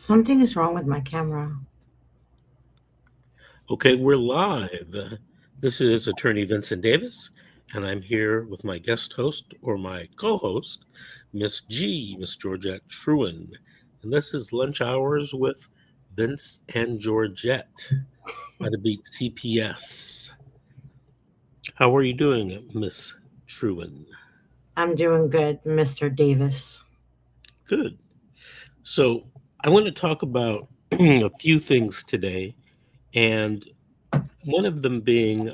Something is wrong with my camera. Okay, we're live. This is Attorney Vincent Davis, and I'm here with my guest host or my co host, Miss Georgette Truin. And this is Lunch Hours with Vince and Georgette. How to beat CPS. How are you doing, Miss Truin? I'm doing good, Mr. Davis. Good. So, I want to talk about a few things today, and one of them being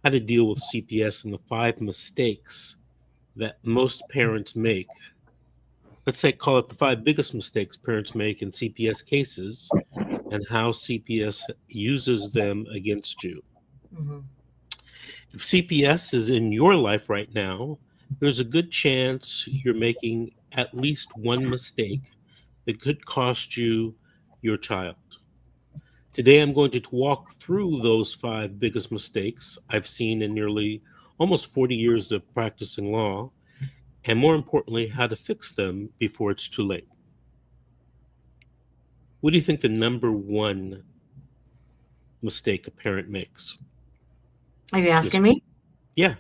how to deal with CPS and the five mistakes that most parents make. Let's say, call it the five biggest mistakes parents make in CPS cases and how CPS uses them against you. Hmm. If CPS is in your life right now, there's a good chance you're making at least one mistake that could cost you your child. Today, I'm going to walk through those five biggest mistakes I've seen in nearly almost 40 years of practicing law, and more importantly, how to fix them before it's too late. What do you think the number one mistake a parent makes? Are you Miss- asking me? Yeah,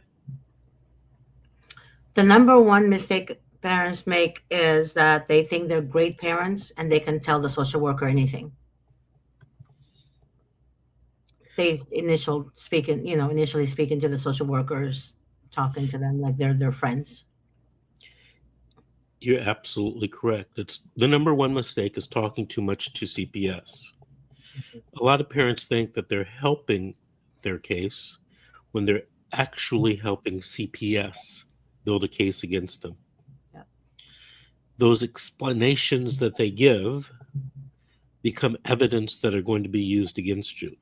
The number one mistake parents make is that they think they're great parents and they can tell the social worker anything. They initially speaking to the social workers, talking to them like they're their friends. you're absolutely correct. It's the number one mistake is talking too much to CPS. A lot of parents think that they're helping their case when they're actually helping CPS build a case against them. Yeah. Those explanations that they give become evidence that are going to be used against you.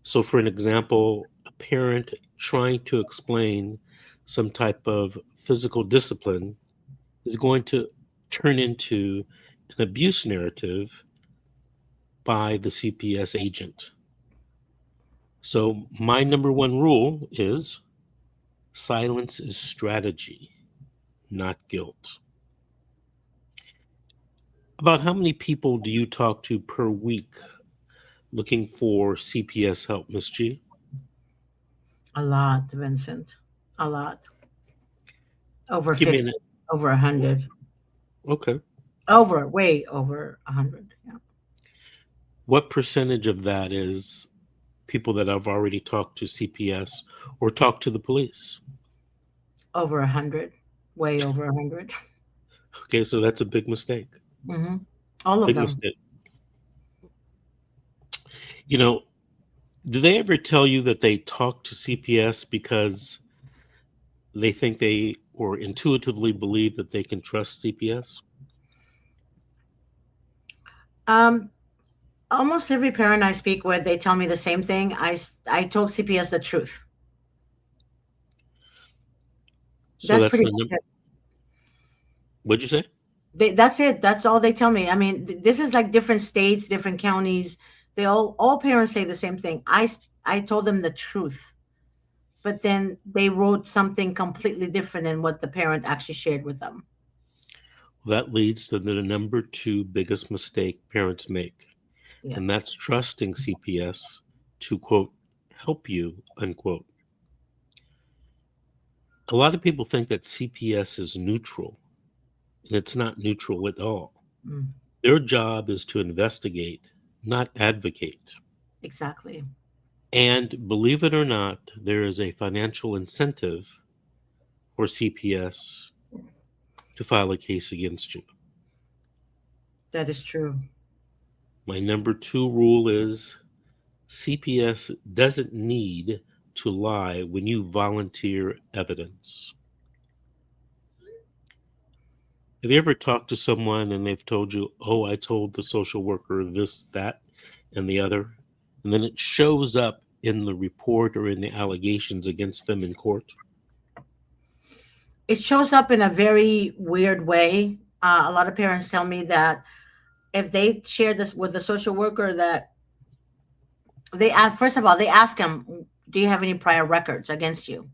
So, for an example, a parent trying to explain some type of physical discipline is going to turn into an abuse narrative by the CPS agent. So, my number one rule is silence is strategy, not guilt. About how many people do you talk to per week looking for CPS help, Miss G? A lot, Vincent. A lot. Over Give me 50, an over 100. okay. Way over 100. Yeah. What percentage of that is people that have already talked to CPS or talked to the police? Over 100. Way over 100. Okay, so that's a big mistake. Hmm. All of Big them. mistake. You know, do they ever tell you that they talk to CPS because they think they or intuitively believe that they can trust CPS? Um, Almost every parent I speak with, they tell me the same thing. I told CPS the truth. So That's that's pretty the much number. it. What'd you say? That's it. That's all they tell me. I mean, this is like different states, different counties. They all parents say the same thing. I told them the truth, but then they wrote something completely different than what the parent actually shared with them. That leads to the number two biggest mistake parents make, Yeah. and that's trusting CPS to quote help you unquote. A lot of people think that CPS is neutral, and it's not neutral at all. Mm, Their job is to investigate, not advocate. exactly. And believe it or not, there is a financial incentive for CPS to file a case against you. That is true. My number two rule is CPS doesn't need to lie when you volunteer evidence. Have you ever talked to someone and they've told you, oh, I told the social worker this, that, and the other? And then it shows up in the report or in the allegations against them in court? It shows up in a very weird way. A lot of parents tell me that if they share this with the social worker, that they ask, first of all, they ask him, do you have any prior records against you?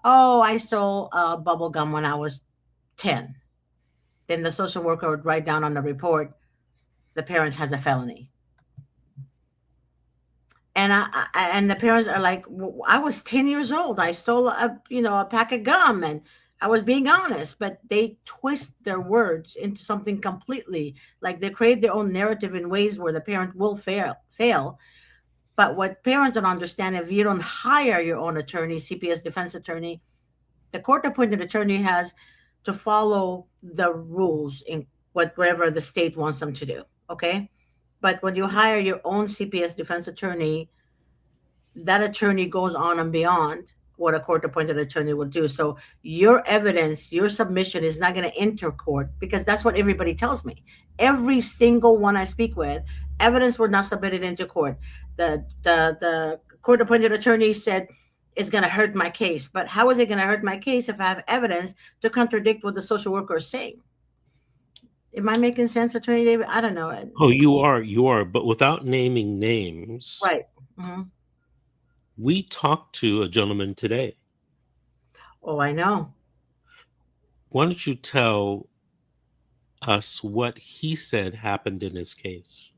Oh, I stole bubble gum when I was 10. then the social worker would write down on the report the parent has a felony. And and the parents are like, I was 10 years old. I stole a pack of gum, and I was being honest. But they twist their words into something completely, like they create their own narrative in ways where the parent will fail. But what parents don't understand, if you don't hire your own attorney, CPS defense attorney, the court appointed attorney has to follow the rules in whatever the state wants them to do. Okay. But when you hire your own CPS defense attorney, that attorney goes on and beyond what a court appointed attorney will do. So your evidence, your submission is not going to enter court, because that's what everybody tells me. Every single one I speak with, evidence were not submitted into court. The court appointed attorney said it's going to hurt my case. But how is it going to hurt my case if I have evidence to contradict what the social worker is saying? Am I making sense, Attorney David? I don't know. Oh, you are, but without naming names. Right. Mm-hmm. We talked to a gentleman today. Oh, I know. Why don't you tell us what he said happened in his case?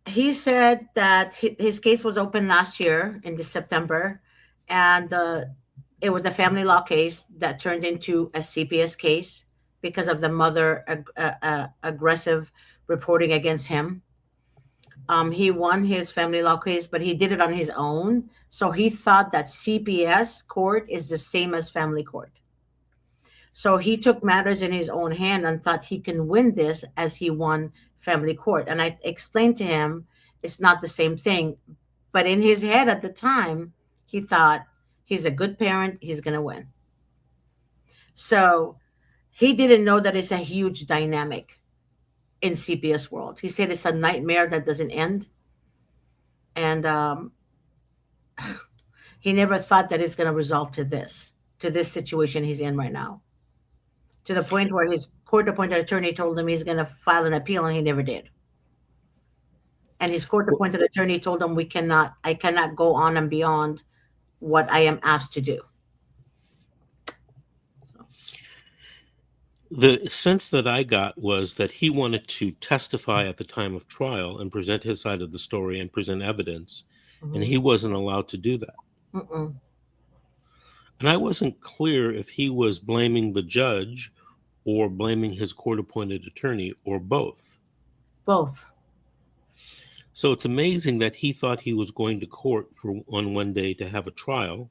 He said that his case was open last year in September, and it was a family law case that turned into a CPS case because of the mother aggressive reporting against him. He won his family law case, but he did it on his own. So he thought that CPS court is the same as family court. So he took matters in his own hand and thought he can win this as he won family court. And I explained to him it's not the same thing. But in his head at the time, he thought he's a good parent, he's going to win. So he didn't know that it's a huge dynamic in CPS world. He said it's a nightmare that doesn't end. And he never thought that it's going to result to this situation he's in right now. To the point where his court-appointed attorney told him he's going to file an appeal, and he never did. And his court-appointed attorney told him I cannot go on and beyond what I am asked to do. So. The sense that I got was that he wanted to testify at the time of trial and present his side of the story and present evidence, and he wasn't allowed to do that. Mm-mm. And I wasn't clear if he was blaming the judge or blaming his court-appointed attorney, or both. Both. So it's amazing that he thought he was going to court on one day to have a trial,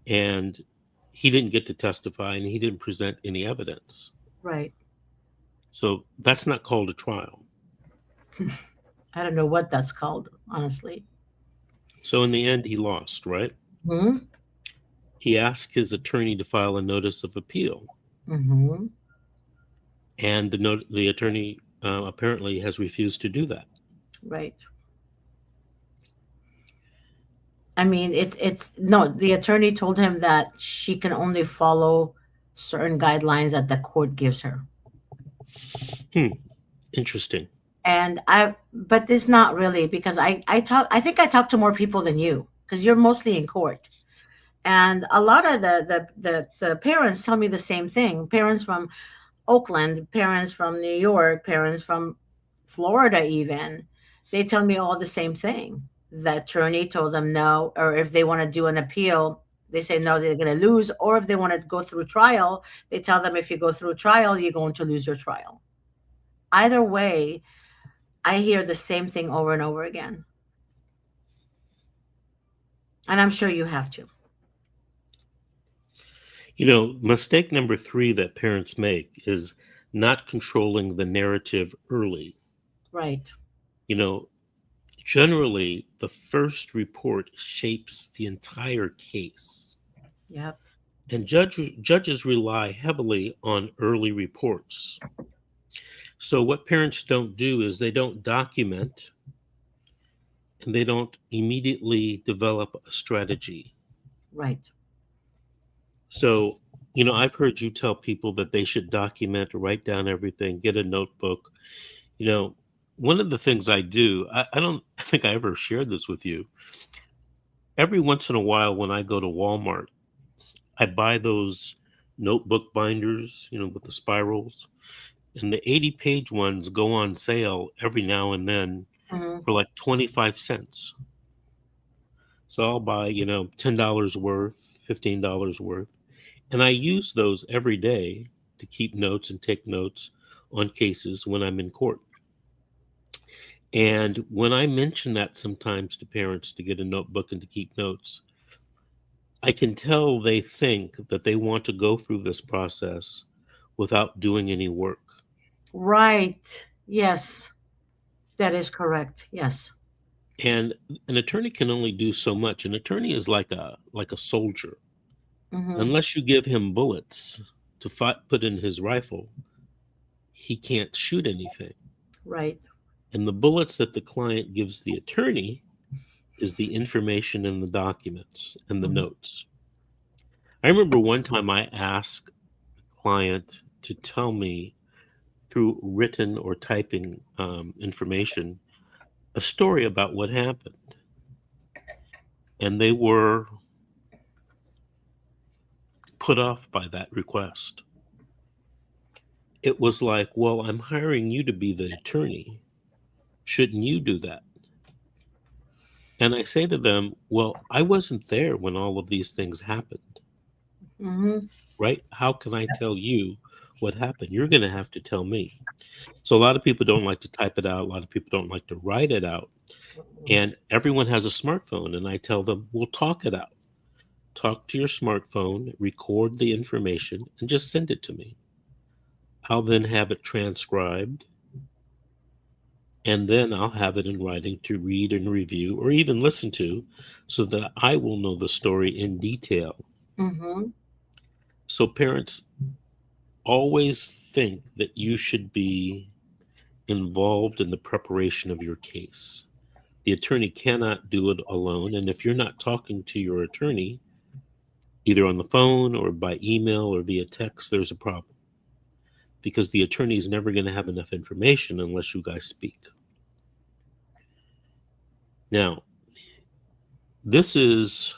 and he didn't get to testify, and he didn't present any evidence. Right. So that's not called a trial. I don't know what that's called, honestly. So in the end, he lost, right? Mm-hmm. He asked his attorney to file a notice of appeal. Mm-hmm. And the attorney apparently has refused to do that. Right. I mean, it's no, the attorney told him that she can only follow certain guidelines that the court gives her. Interesting. And but it's not really, because I think I talk to more people than you, because you're mostly in court. And a lot of the parents tell me the same thing. Parents from Oakland, parents from New York, parents from Florida even, they tell me all the same thing. The attorney told them no, or if they want to do an appeal, they say no, they're going to lose. Or if they want to go through trial, they tell them if you go through trial, you're going to lose your trial. Either way, I hear the same thing over and over again. And I'm sure you have to. You know, mistake number 3 that parents make is not controlling the narrative early. Right. You know, generally, the first report shapes the entire case. Yep. And judges rely heavily on early reports. So what parents don't do is they don't document, and they don't immediately develop a strategy. Right. So, you know, I've heard you tell people that they should document, write down everything, get a notebook. You know, one of the things I do, I think I ever shared this with you. Every once in a while when I go to Walmart, I buy those notebook binders, with the spirals, and the 80-page ones go on sale every now and then Hmm. for like 25 cents. So I'll buy, $10 worth, $15 worth, and I use those every day to keep notes and take notes on cases when I'm in court. And when I mention that sometimes to parents to get a notebook and to keep notes, I can tell they think that they want to go through this process without doing any work. Right. Yes, that is correct. Yes. And an attorney can only do so much. An attorney is like a soldier. Hmm. Unless you give him bullets to put in his rifle, he can't shoot anything. Right. And the bullets that the client gives the attorney is the information in the documents and the Hmm. notes. I remember one time I asked a client to tell me through written or typing information a story about what happened. And they were put off by that request. It was like, well, I'm hiring you to be the attorney. Shouldn't you do that? And I say to them, well, I wasn't there when all of these things happened, Hmm. right? How can I tell you what happened? You're going to have to tell me. So a lot of people don't like to type it out. A lot of people don't like to write it out. And everyone has a smartphone. And I tell them, well, talk it out. Talk to your smartphone, record the information, and just send it to me. I'll then have it transcribed, and then I'll have it in writing to read and review or even listen to so that I will know the story in detail. Hmm. So parents always think that you should be involved in the preparation of your case. The attorney cannot do it alone. And if you're not talking to your attorney, either on the phone or by email or via text, there's a problem because the attorney is never going to have enough information unless you guys speak. Now, this is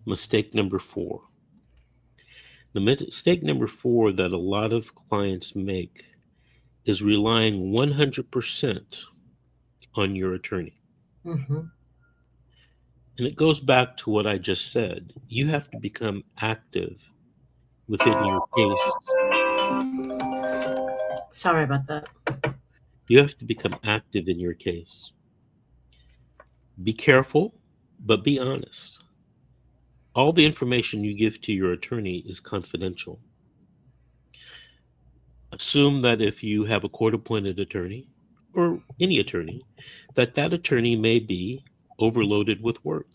mistake number 4. The mistake number 4 that a lot of clients make is relying 100% on your attorney. Hmm. And it goes back to what I just said. You have to become active within your case. Sorry about that. You have to become active in your case. Be careful, but be honest. All the information you give to your attorney is confidential. Assume that if you have a court appointed attorney or any attorney, that attorney may be overloaded with work.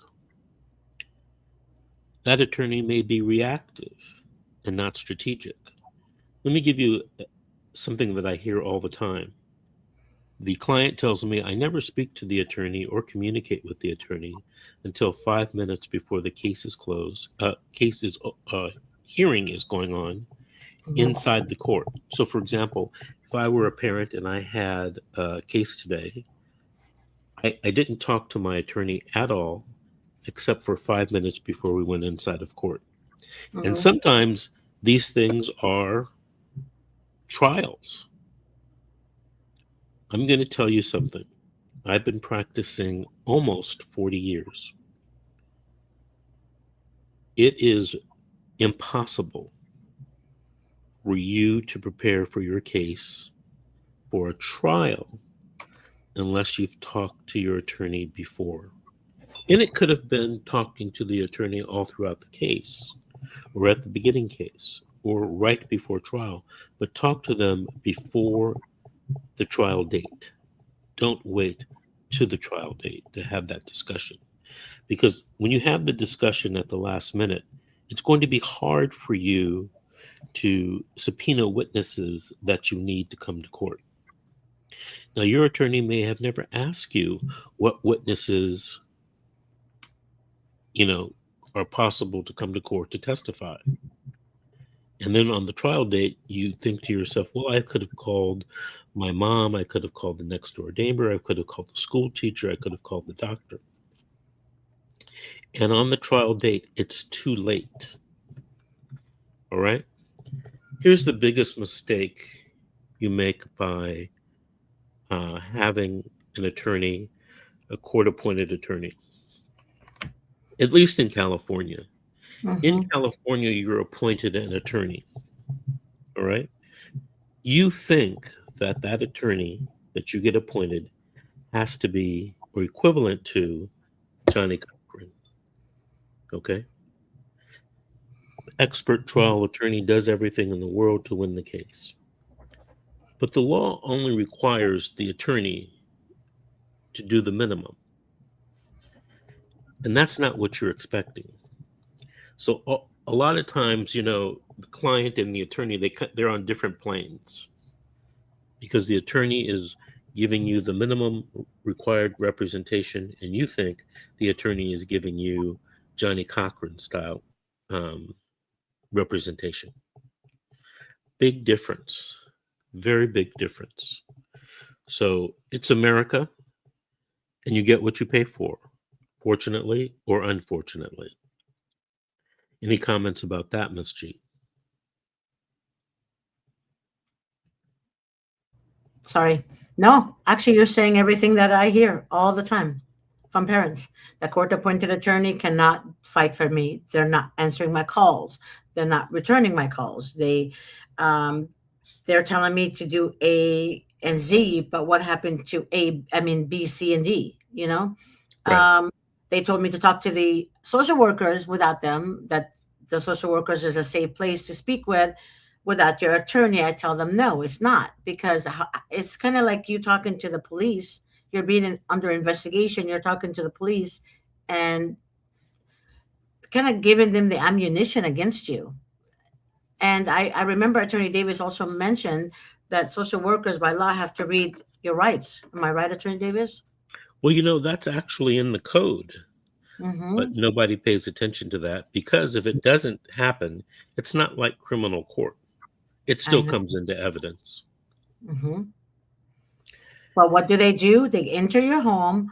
That attorney may be reactive and not strategic. Let me give you something that I hear all the time. The client tells me I never speak to the attorney or communicate with the attorney until 5 minutes before the case is closed. Hearing is going on Hmm. inside the court. So, for example, if I were a parent and I had a case today, I didn't talk to my attorney at all, except for 5 minutes before we went inside of court. And Hmm. sometimes these things are trials. I'm going to tell you something. I've been practicing almost 40 years. It is impossible for you to prepare for your case for a trial unless you've talked to your attorney before. And it could have been talking to the attorney all throughout the case, or at the beginning case, or right before trial, but talk to them before the trial date. Don't wait to the trial date to have that discussion. Because when you have the discussion at the last minute, it's going to be hard for you to subpoena witnesses that you need to come to court. Now, your attorney may have never asked you what witnesses, you know, are possible to come to court to testify. And then on the trial date, you think to yourself, well, I could have called my mom, I could have called the next door neighbor, I could have called the school teacher, I could have called the doctor. And on the trial date, it's too late. All right. Here's the biggest mistake you make by having an attorney, a court appointed attorney, at least in California. In Mm-hmm. California, you're appointed an attorney. All right. You think that that attorney that you get appointed has to be or equivalent to Johnny Cochran. Okay. Expert trial attorney does everything in the world to win the case. But the law only requires the attorney to do the minimum. And that's not what you're expecting. So a lot of times, the client and the attorney, they're on different planes because the attorney is giving you the minimum required representation, and you think the attorney is giving you Johnny Cochran style um, representation. Big difference, very big difference. So it's America, and you get what you pay for, fortunately or unfortunately. Any comments about that, Miss G? Sorry. No, actually, you're saying everything that I hear all the time from parents. The court appointed attorney cannot fight for me. They're not answering my calls. They're not returning my calls. Um, they're telling me to do A and Z, but what happened to B, C, and D? Right. Um, they told me to talk to the social workers without them, that the social workers is a safe place to speak with. Without your attorney, I tell them, no, it's not, because it's kind of like you talking to the police. You're being under investigation. You're talking to the police and kind of giving them the ammunition against you. And I remember Attorney Davis also mentioned that social workers by law have to read your rights. Am I right, Attorney Davis? Well, that's actually in the code, but Mm-hmm. nobody pays attention to that because if it doesn't happen, it's not like criminal court. It I still know. comes into evidence. Mm-hmm. But what do? They enter your home,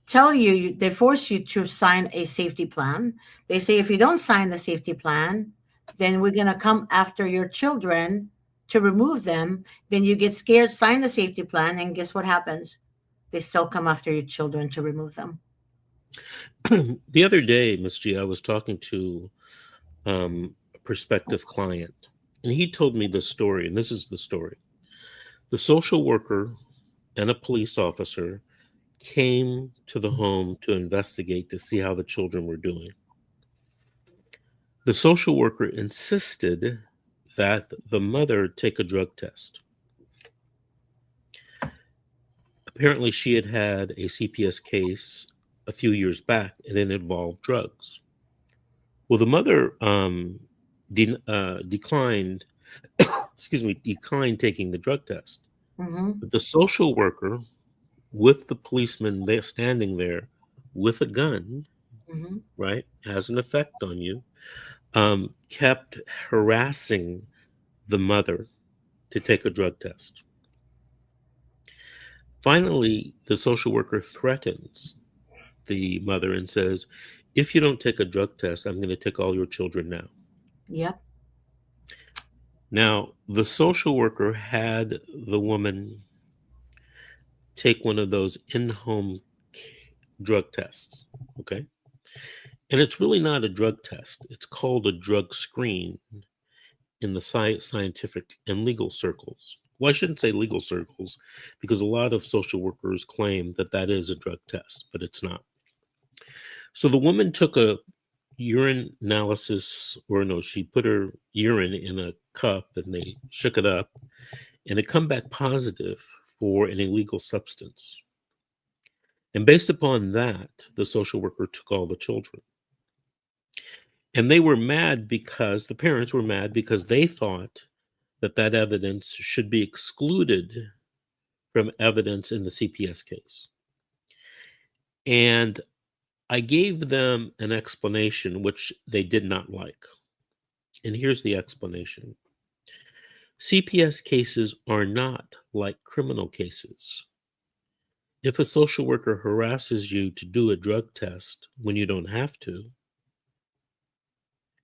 tell you, they force you to sign a safety plan. They say if you don't sign the safety plan, then we're going to come after your children to remove them. Then you get scared, sign the safety plan, and guess what happens? They still come after your children to remove them. The other day, Miss G, I was talking to a prospective client, and he told me this story, and this is the story. The social worker and a police officer came to the home to investigate to see how the children were doing. The social worker insisted that the mother take a drug test. Apparently, she had had a CPS case a few years back, and it involved drugs. Well, the mother declined, excuse me, declined taking the drug test. Mm-hmm. But the social worker, with the policeman there standing there with a gun, Mm-hmm. right, has an effect on you, kept harassing the mother to take a drug test. Finally, the social worker threatens the mother and says, if you don't take a drug test, I'm going to take all your children now. Yep. Now, the social worker had the woman take one of those in home drug tests. Okay. And it's really not a drug test, it's called a drug screen in the scientific and legal circles. Well, I shouldn't say legal circles because a lot of social workers claim that that is a drug test, but it's not. So the woman took a urine analysis, or no, she put her urine in a cup and they shook it up, and it come back positive for an illegal substance. And based upon that, the social worker took all the children. And they were mad because the parents were mad because they thought that that evidence should be excluded from evidence in the CPS case. And I gave them an explanation which they did not like. And here's the explanation. CPS cases are not like criminal cases. If a social worker harasses you to do a drug test when you don't have to,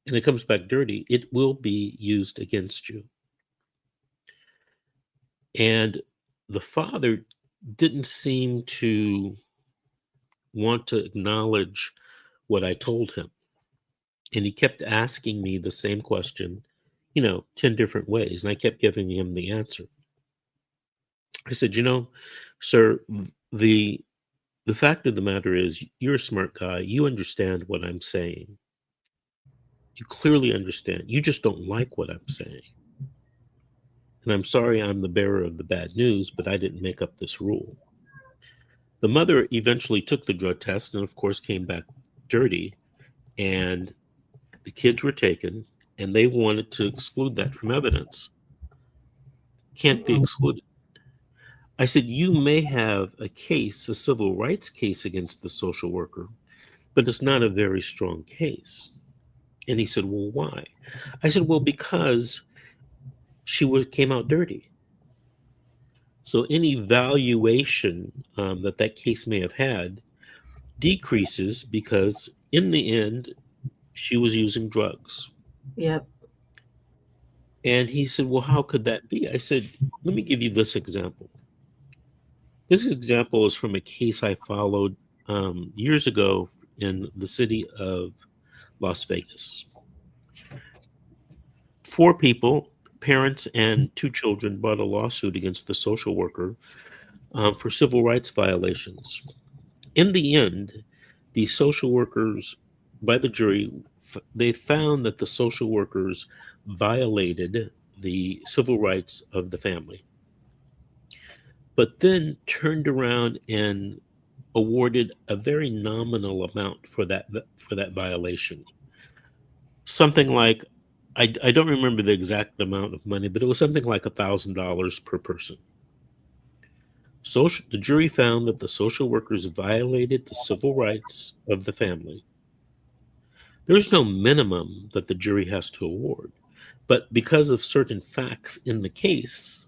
and it comes back dirty, it will be used against you. And the father didn't seem to want to acknowledge what I told him. And he kept asking me the same question, 10 different ways. And I kept giving him the answer. I said, sir, the the fact of the matter is you're a smart guy. You understand what I'm saying. You clearly understand. You just don't like what I'm saying. And I'm sorry I'm the bearer of the bad news, but I didn't make up this rule. The mother eventually took the drug test and, of course, came back dirty. And the kids were taken, and they wanted to exclude that from evidence. Can't be excluded. I said, you may have a case, a civil rights case against the social worker, but it's not a very strong case. And he said, well, why? I said, well, because came out dirty. So any valuation that case may have had decreases because in the end, she was using drugs. Yep. And he said, well, how could that be? I said, let me give you this example. This example is from a case I followed years ago in the city of Las Vegas. 4 people, parents and 2 children, brought a lawsuit against the social worker for civil rights violations. In the end, the social workers, by the jury, they found that the social workers violated the civil rights of the family, but then turned around and awarded a very nominal amount for that violation. Something like I don't remember the exact amount of money, but it was something like $1,000 per person. The jury found that the social workers violated the civil rights of the family. There's no minimum that the jury has to award, but because of certain facts in the case,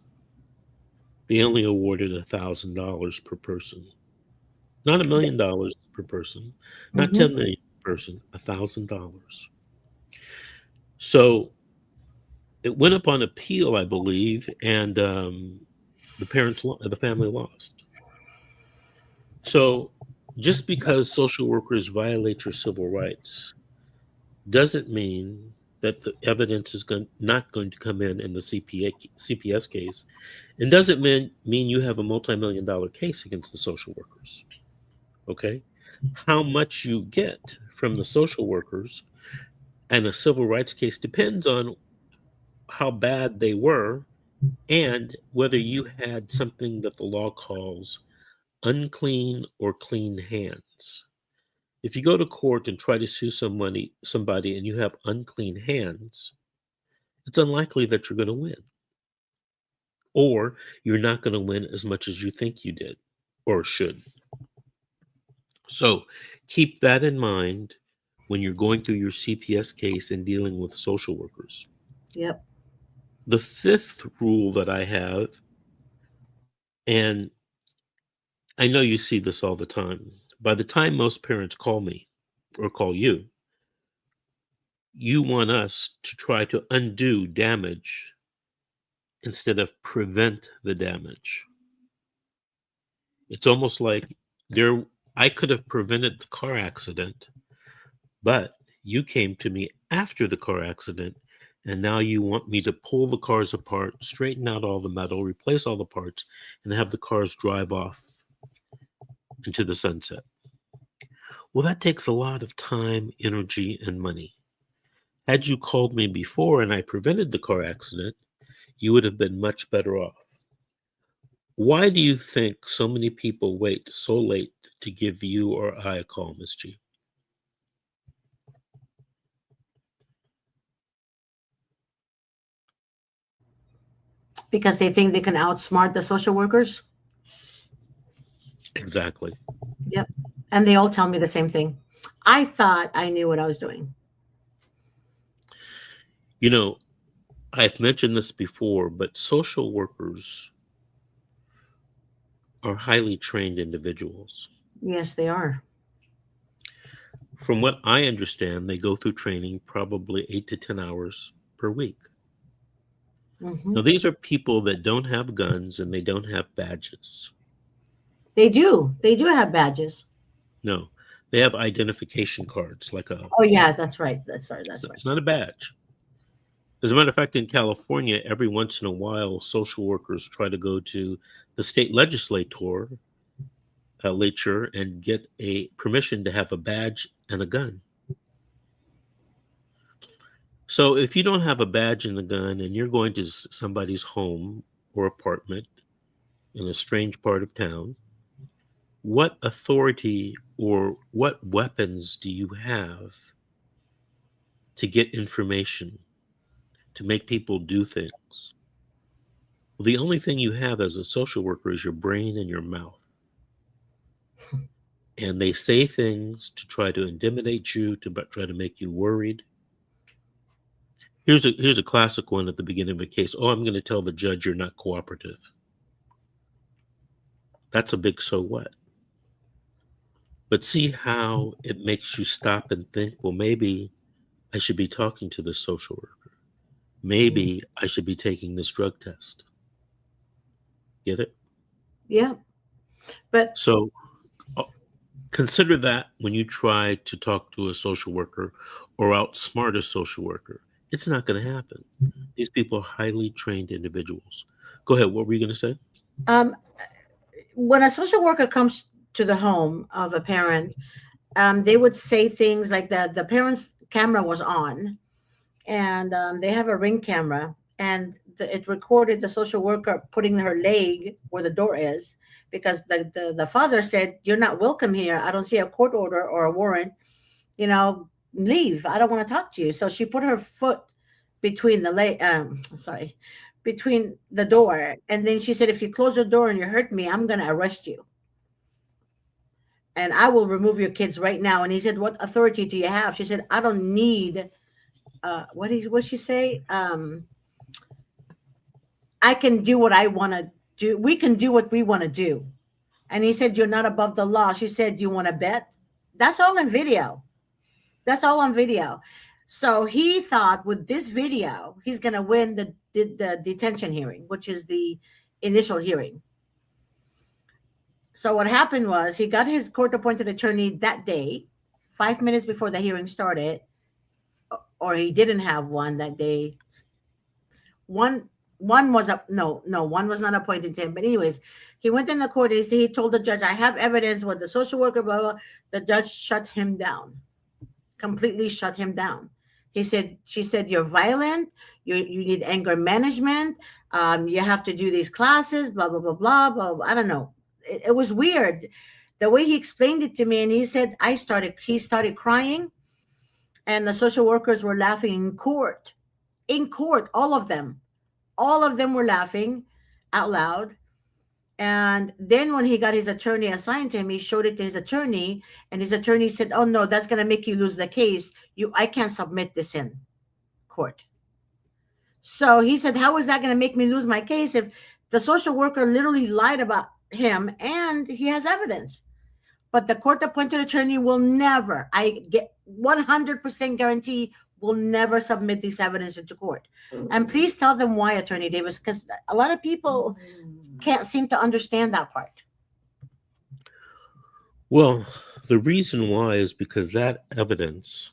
they only awarded $1,000 per person. Not $1 million per person, not Mm-hmm. 10 million per person, $1,000. So it went up on appeal, I believe, and the family lost. So just because social workers violate your civil rights doesn't mean that the evidence is not going to come in the CPS case, and doesn't mean you have a multi-million-dollar case against the social workers. Okay, how much you get from the social workers and a civil rights case depends on how bad they were and whether you had something that the law calls unclean or clean hands. If you go to court and try to sue somebody and you have unclean hands, it's unlikely that you're going to win, or you're not going to win as much as you think you did or should. So keep that in mind when you're going through your CPS case and dealing with social workers. Yep. The fifth rule that I have, and I know you see this all the time, by the time most parents call me or call you want us to try to undo damage instead of prevent the damage. It's almost like I could have prevented the car accident, but you came to me after the car accident, and now you want me to pull the cars apart, straighten out all the metal, replace all the parts, and have the cars drive off into the sunset. Well, that takes a lot of time, energy, and money. Had you called me before and I prevented the car accident, you would have been much better off. Why do you think so many people wait so late to give you or I a call, Miss G? Because they think they can outsmart the social workers. Exactly. Yep. And they all tell me the same thing. I thought I knew what I was doing. You know, I've mentioned this before, but social workers are highly trained individuals. Yes, they are. From what I understand, they go through training probably 8 to 10 hours per week. Hmm. Now, these are people that don't have guns and they don't have badges. They do. They do have badges. No, they have identification cards, like Oh yeah, that's right. That's right. That's right. it's not a badge. As a matter of fact, in California, every once in a while, social workers try to go to the state legislature and get a permission to have a badge and a gun. So if you don't have a badge and a gun and you're going to somebody's home or apartment in a strange part of town, what authority or what weapons do you have to get information, to make people do things? Well, the only thing you have as a social worker is your brain and your mouth. And they say things to try to intimidate you, to try to make you worried. Here's a classic one at the beginning of a case. Oh, I'm going to tell the judge you're not cooperative. That's a big so what. But see how it makes you stop and think, well, maybe I should be talking to the social worker. Maybe I should be taking this drug test. Get it? Yeah, but So uh, consider that when you try to talk to a social worker or outsmart a social worker. It's not going to happen. These people are highly trained individuals. Go ahead. What were you going to say? um, when a social worker comes to the home of a parent, they would say things like that. The parent's camera was on, and they have a ring camera, and it recorded the social worker putting her leg where the door is, because the father said, "You're not welcome here. I don't see a court order or a warrant. Leave. I don't want to talk to you." So she put her foot between the sorry, between the door, and then she said, "If you close the door and you hurt me, I'm gonna arrest you, and I will remove your kids right now." And he said, "What authority do you have?" She said, "I don't need." What she say? I can do what I want to do. We can do what we want to do. And he said, "You're not above the law." She said, "Do you want to bet?" That's all in video. That's all on video. So he thought with this video, he's going to win the detention hearing, which is the initial hearing. So what happened was he got his court appointed attorney that day, 5 minutes before the hearing started, or he didn't have one that day. One was up. No, one was not appointed to him. But anyways, he went in the court. He told the judge, "I have evidence with the social worker." Blah, blah. The judge shut him down, completely shut him down. She said, "You're violent. You need anger management. You have to do these classes. Blah blah blah blah blah." I don't know. It was weird, the way he explained it to me. And he said, he started crying, and the social workers were laughing in court. In court, all of them were laughing out loud. And then when he got his attorney assigned to him, he showed it to his attorney, and his attorney said, "Oh no, that's going to make you lose the case. I can't submit this in court." So he said, "How is that going to make me lose my case if the social worker literally lied about him and he has evidence?" But the court appointed attorney will never, I get 100% guarantee, will never submit this evidence into court. And please tell them why, Attorney Davis, because a lot of people can't seem to understand that part. Well, the reason why is because that evidence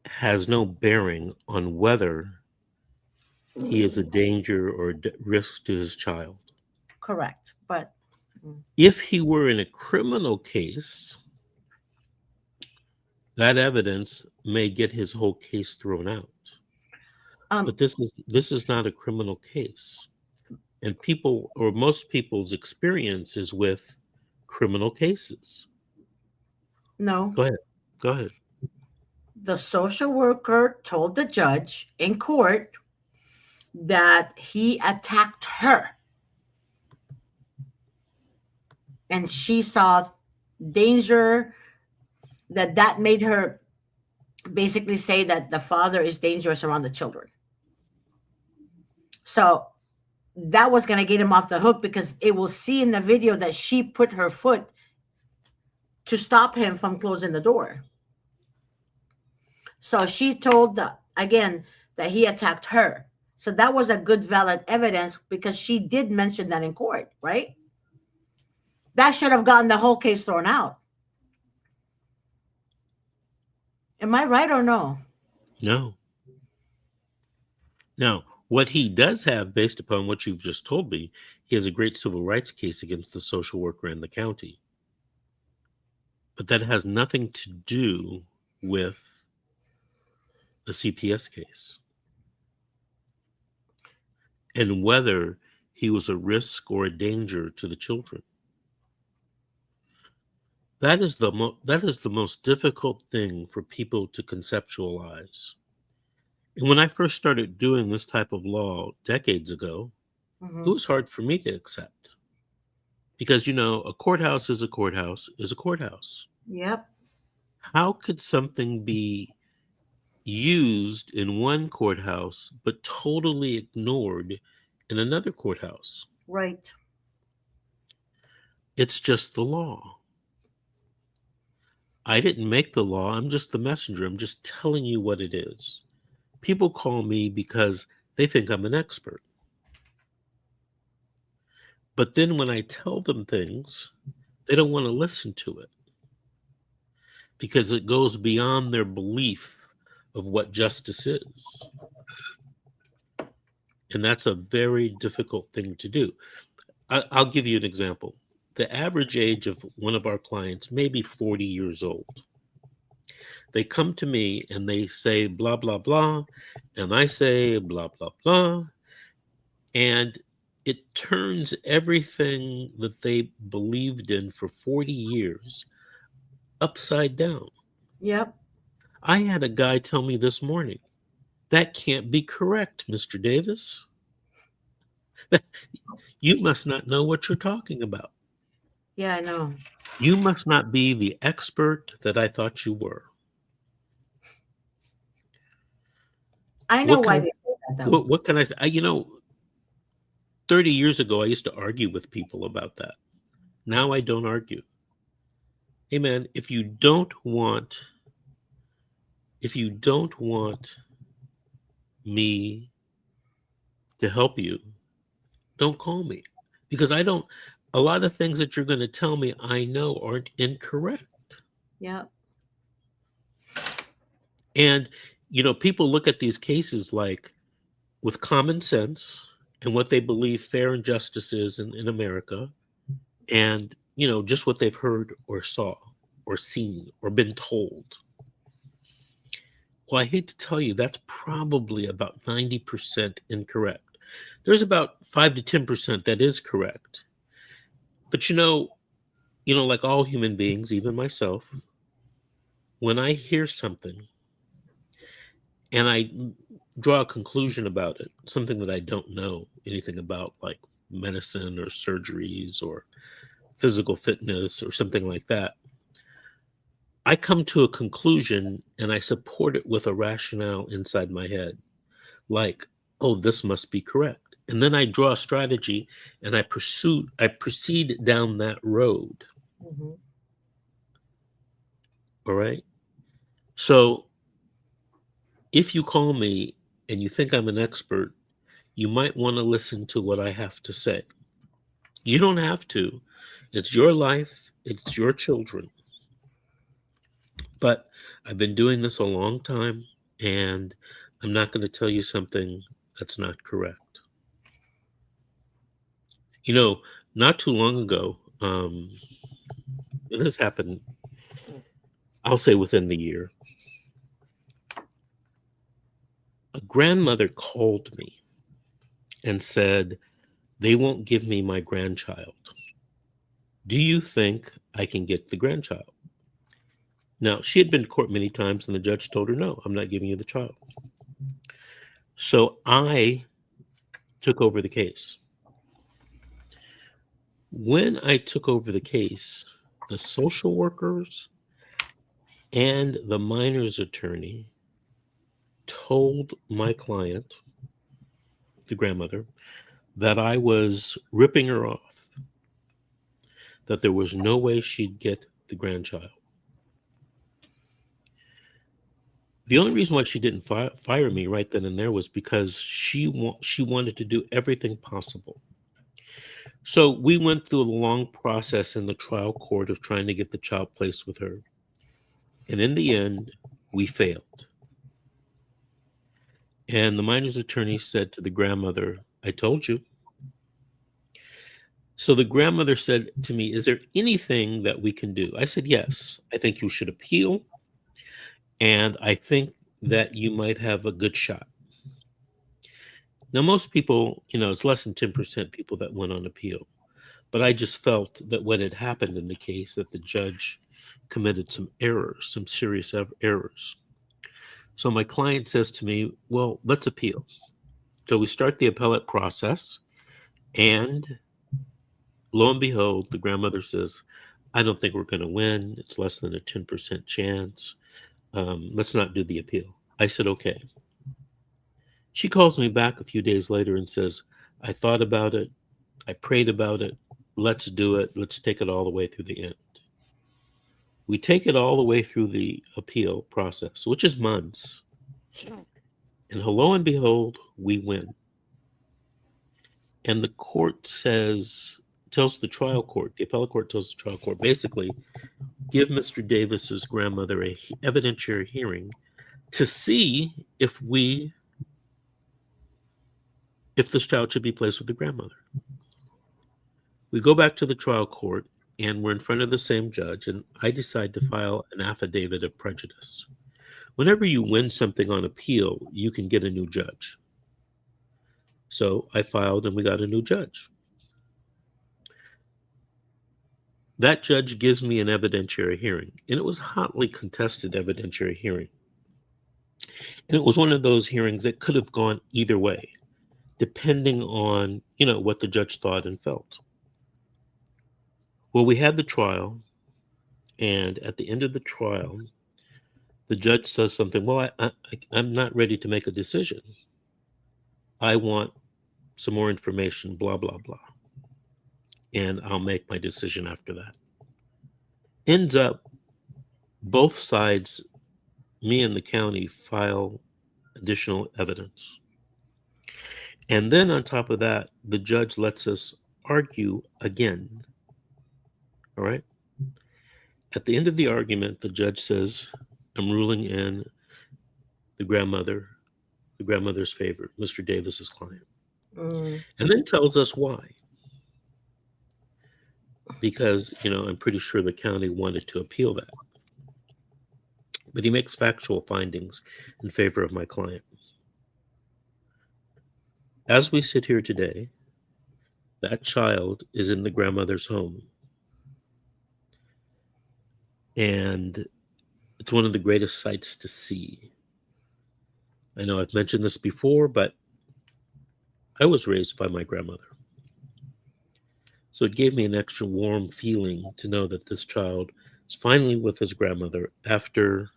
has no bearing on whether he is a danger or a risk to his child. Correct. But If he were in a criminal case, that evidence may get his whole case thrown out. But this is not a criminal case. And people, or most people's experience is with criminal cases. no, Go ahead. the social worker told the judge in court that he attacked her, and she saw danger, that made her basically say that the father is dangerous around the children. So that was going to get him off the hook, because it will see in the video that she put her foot to stop him from closing the door. So she told again that he attacked her. So that was a good valid evidence because she did mention that in court, right? That should have gotten the whole case thrown out. Am I right or no? No. Now, what he does have, based upon what you've just told me, he has a great civil rights case against the social worker in the county. But that has nothing to do with the CPS case and whether he was a risk or a danger to the children. That is the most difficult thing for people to conceptualize. And when I first started doing this type of law decades ago, it was hard for me to accept. Because, a courthouse is a courthouse is a courthouse. Yep. How could something be used in one courthouse but totally ignored in another courthouse? Right. It's just the law. I didn't make the law. I'm just the messenger. I'm just telling you what it is. People call me because they think I'm an expert. But then when I tell them things, they don't want to listen to it because it goes beyond their belief of what justice is. And that's a very difficult thing to do. I'll give you an example. The average age of one of our clients may be 40 years old. They come to me and they say blah, blah, blah, and I say blah, blah, blah. And it turns everything that they believed in for 40 years upside down. Yep. I had a guy tell me this morning, that can't be correct, Mr. Davis. You must not know what you're talking about. Yeah, I know. You must not be the expert that I thought you were. I know why they say that, though. What can I say? 30 years ago, I used to argue with people about that. Now I don't argue. Hey, man, if you don't want me to help you, don't call me. Because a lot of things that you're going to tell me I know aren't incorrect. Yeah. And, people look at these cases like with common sense and what they believe fair and justice is in America, and, just what they've heard or saw or seen or been told. Well, I hate to tell you, that's probably about 90% incorrect. There's about 5 to 10% that is correct. But, like all human beings, even myself, when I hear something and I draw a conclusion about it, something that I don't know anything about, like medicine or surgeries or physical fitness or something like that, I come to a conclusion and I support it with a rationale inside my head, like, oh, this must be correct. And then I draw a strategy and I proceed down that road. Mm-hmm. All right. So if you call me and you think I'm an expert, you might want to listen to what I have to say. You don't have to. It's your life. It's your children. But I've been doing this a long time, and I'm not going to tell you something that's not correct. Not too long ago, this happened, I'll say within the year, a grandmother called me and said, they won't give me my grandchild. Do you think I can get the grandchild? Now, she had been to court many times, and the judge told her, no, I'm not giving you the child. So I took over the case. When I took over the case, the social workers and the minor's attorney told my client, the grandmother, that I was ripping her off, that there was no way she'd get the grandchild. The only reason why she didn't fire me right then and there was because she wanted to do everything possible. So we went through a long process in the trial court of trying to get the child placed with her. And in the end, we failed. And the minor's attorney said to the grandmother, "I told you." So the grandmother said to me, "Is there anything that we can do?" I said, "Yes, I think you should appeal. And I think that you might have a good shot." Now, most people, it's less than 10% people that went on appeal. But I just felt that what had happened in the case, that the judge committed some errors, some serious errors. So my client says to me, "Well, let's appeal." So we start the appellate process, and lo and behold, the grandmother says, "I don't think we're going to win. It's less than a 10% chance. Let's not do the appeal." I said, "Okay." She calls me back a few days later and says, "I thought about it. I prayed about it. Let's do it. Let's take it all the way through the end." We take it all the way through the appeal process, which is months. And lo and behold, we win. And the court tells the trial court, the appellate court tells the trial court, basically, give Mr. Davis's grandmother a evidentiary hearing to see if this child should be placed with the grandmother. We go back to the trial court, and we're in front of the same judge, and I decide to file an affidavit of prejudice. Whenever you win something on appeal, you can get a new judge. So I filed, and we got a new judge. That judge gives me an evidentiary hearing, and it was a hotly contested evidentiary hearing. And it was one of those hearings that could have gone either way, depending on, what the judge thought and felt. Well, we had the trial, and at the end of the trial, the judge says something, "Well, I'm not ready to make a decision. I want some more information, blah, blah, blah. And I'll make my decision after that." Ends up, both sides, me and the county, file additional evidence. And then on top of that, the judge lets us argue again. All right? At the end of the argument, the judge says, "I'm ruling in the grandmother's favor, Mr. Davis's client." And then tells us why. Because, I'm pretty sure the county wanted to appeal that. But he makes factual findings in favor of my client. As we sit here today, that child is in the grandmother's home. And it's one of the greatest sights to see. I know I've mentioned this before, but I was raised by my grandmother. So it gave me an extra warm feeling to know that this child is finally with his grandmother after,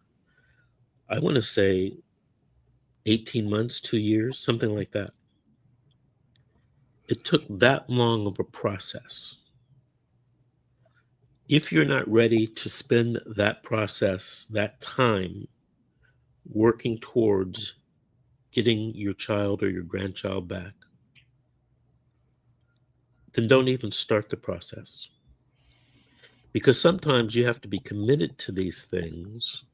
I want to say, 18 months, 2 years, something like that. It took that long of a process. If you're not ready to spend that process, that time, working towards getting your child or your grandchild back, then don't even start the process. Because sometimes you have to be committed to these things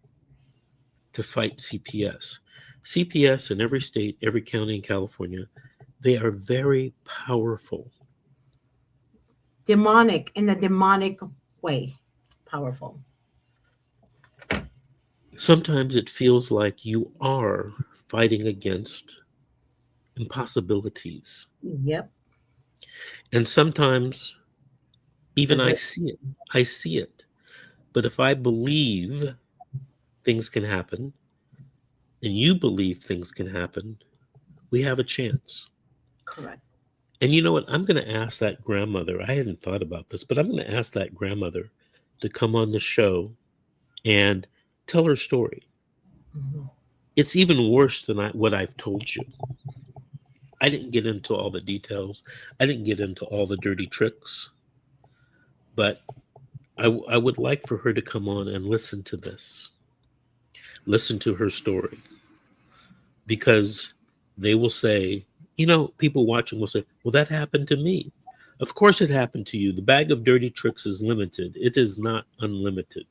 to fight CPS. CPS in every state, every county in California, they are very powerful. Demonic, in a demonic way. Powerful. Sometimes it feels like you are fighting against impossibilities. Yep. And sometimes even Is I it- see it. I see it. But if I believe things can happen, and you believe things can happen, we have a chance. Correct. And you know what? I'm going to ask that grandmother. I hadn't thought about this, but I'm going to ask that grandmother to come on the show and tell her story. Mhm. It's even worse than what I've told you. I didn't get into all the details. I didn't get into all the dirty tricks. But I would like for her to come on and listen to her story, because they will say, people watching will say, well, that happened to me. Of course it happened to you. The bag of dirty tricks is limited. It is not unlimited.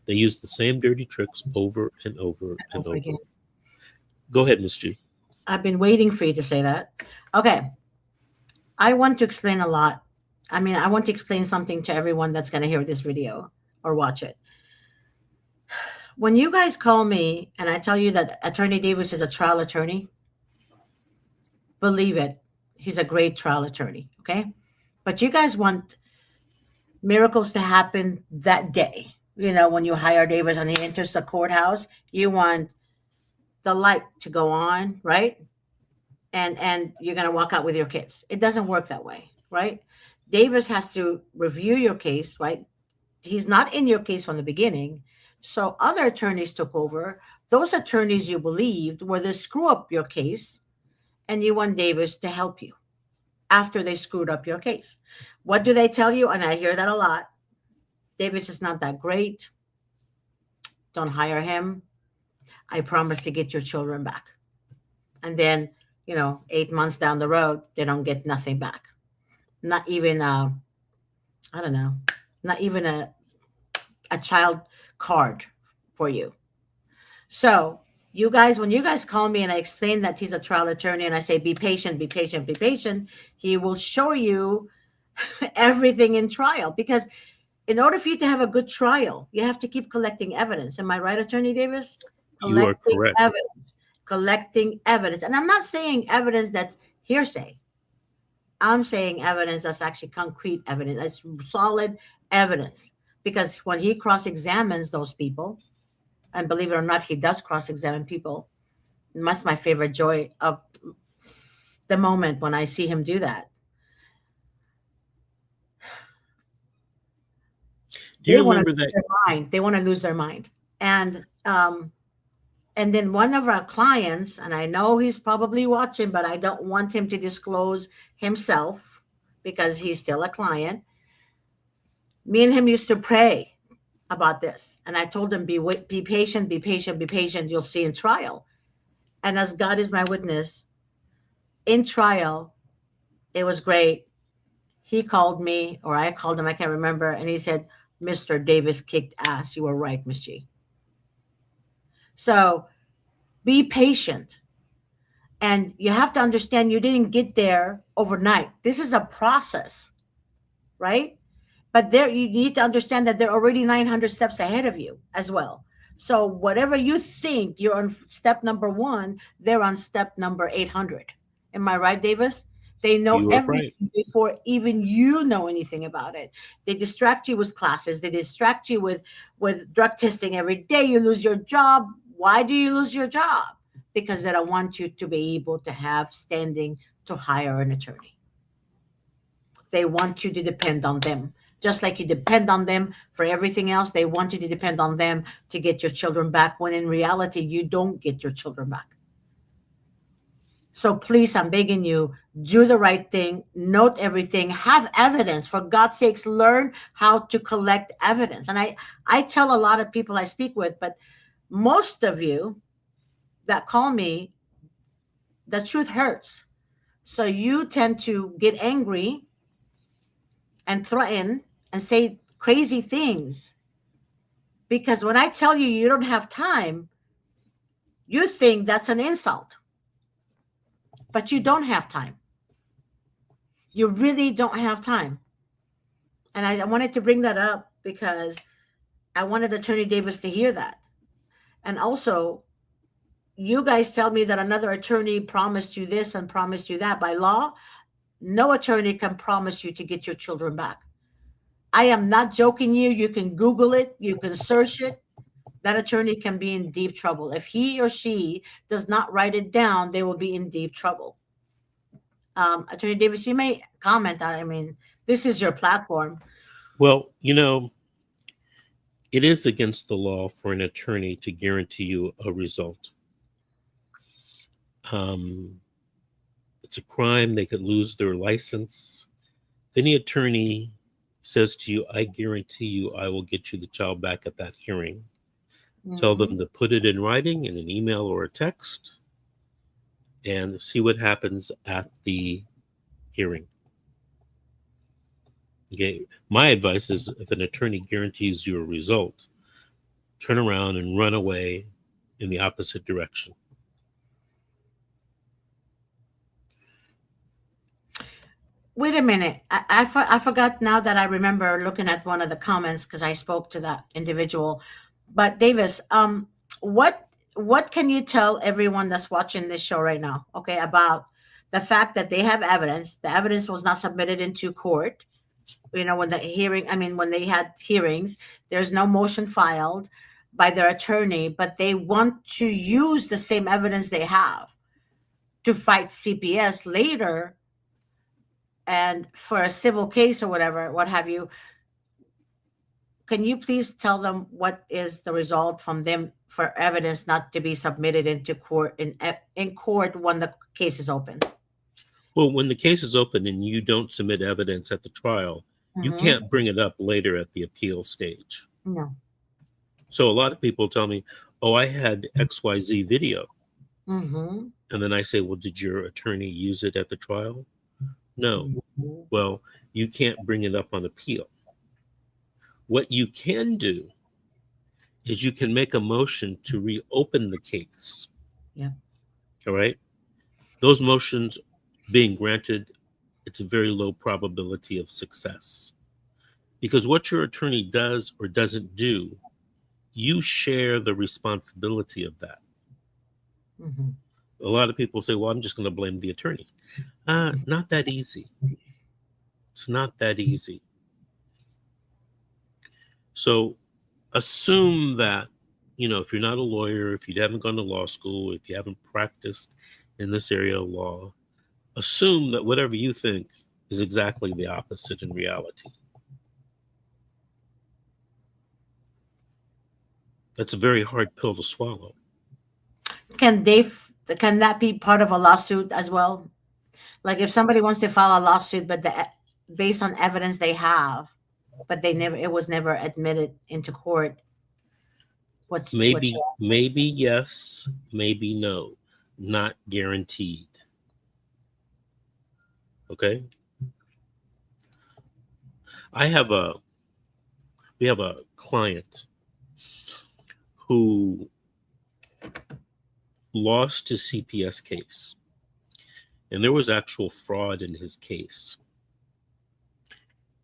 They use the same dirty tricks over and over and Over over. again. Go ahead, Miss G. I've been waiting for you to say that. Okay. I want to explain a lot. I mean, I want to explain something to everyone that's going to hear this video or watch it. When you guys call me and I tell you that Attorney Davis is a trial attorney, believe it. He's a great trial attorney. Okay. But you guys want miracles to happen that day. When you hire Davis and he enters the courthouse, you want the light to go on, right? And you're going to walk out with your kids. It doesn't work that way, right? Davis has to review your case, right? He's not in your case from the beginning. So other attorneys took over. Those attorneys you believed were the screw up your case, and you want Davis to help you after they screwed up your case. What do they tell you? And I hear that a lot. Davis is not that great. Don't hire him. I promise to get your children back. And then, 8 months down the road, they don't get nothing back. Not even, I don't know, not even a child card for you. So when you guys call me and I explain that he's a trial attorney and I say, be patient, be patient, be patient, he will show you everything in trial, because in order for you to have a good trial, you have to keep collecting evidence. Am I right, Attorney Davis? You are Collecting correct. evidence, collecting evidence. And I'm not saying evidence that's hearsay. I'm saying evidence that's actually concrete evidence, that's solid evidence. Because when he cross examines those people, and believe it or not, he does cross examine people. And that's my favorite joy of the moment when I see him do that. Do They you want to remember lose that? their mind. They want to lose their mind. And then one of our clients, and I know he's probably watching, but I don't want him to disclose himself because he's still a client. Me and him used to pray about this. And I told him, be patient, be patient, be patient. You'll see in trial. And as God is my witness, in trial, it was great. He called me, or I called him, I can't remember. And he said, Mr. Davis kicked ass. You were right, Miss G. So be patient. And you have to understand you didn't get there overnight. This is a process, right? But there you need to understand that they're already 900 steps ahead of you as well. So whatever you think you're on step number 1, they're on step number 800. Am I right, Davis? They know You are right. everything before even you know anything about it. They distract you with classes. They distract you with drug testing every day. You lose your job. Why do you lose your job? Because they don't want you to be able to have standing to hire an attorney. They want you to depend on them. Just like you depend on them for everything else, they want you to depend on them to get your children back, when in reality, you don't get your children back. So please, I'm begging you, do the right thing, note everything, have evidence. For God's sakes, learn how to collect evidence. And I tell a lot of people I speak with, but most of you that call me, the truth hurts. So you tend to get angry and threaten and say crazy things. Because when I tell you you don't have time, you think that's an insult. But you don't have time. You really don't have time. And I wanted to bring that up because I wanted Attorney Davis to hear that. And also, you guys tell me that another attorney promised you this and promised you that. By law, no attorney can promise you to get your children back. I am not joking you. You can Google it. You can search it. That attorney can be in deep trouble. If he or she does not write it down, they will be in deep trouble. Attorney Davis, you may comment on it. I mean, this is your platform. Well, it is against the law for an attorney to guarantee you a result. It's a crime. They could lose their license. If any attorney says to you, I guarantee you I will get you the child back at that hearing. Tell Mm-hmm. them to put it in writing in an email or a text and see what happens at the hearing. Okay. My advice is if an attorney guarantees you a result, turn around and run away in the opposite direction. Wait a minute. I forgot now that I remember looking at one of the comments because I spoke to that individual. But Davis, what can you tell everyone that's watching this show right now, okay, about the fact that they have evidence? The evidence was not submitted into court. When the hearing, I mean, when they had hearings, there's no motion filed by their attorney, but they want to use the same evidence they have to fight CPS later and for a civil case or whatever, what have you. Can you please tell them what is the result from them for evidence not to be submitted into court in court when the case is open? Well, when the case is open and you don't submit evidence at the trial, you Mm-hmm. can't bring it up later at the appeal stage. No. So a lot of people tell me, oh, I had XYZ video. Mm-hmm. And then I say, well, did your attorney use it at the trial? No. Mm-hmm. Well, you can't bring it up on appeal. What you can do is you can make a motion to reopen the case. Yeah. All right. Those motions being granted, it's a very low probability of success. Because what your attorney does or doesn't do, you share the responsibility of that. Mm-hmm. A lot of people say, well, I'm just going to blame the attorney. Not that easy. It's not that easy. So assume that, if you're not a lawyer, if you haven't gone to law school, if you haven't practiced in this area of law, assume that whatever you think is exactly the opposite in reality. That's a very hard pill to swallow. Can that be part of a lawsuit as well? Like if somebody wants to file a lawsuit, but based on evidence they have, but it was never admitted into court. What's Maybe yes, maybe no. Not guaranteed. Okay? We have a client who lost his CPS case. And there was actual fraud in his case.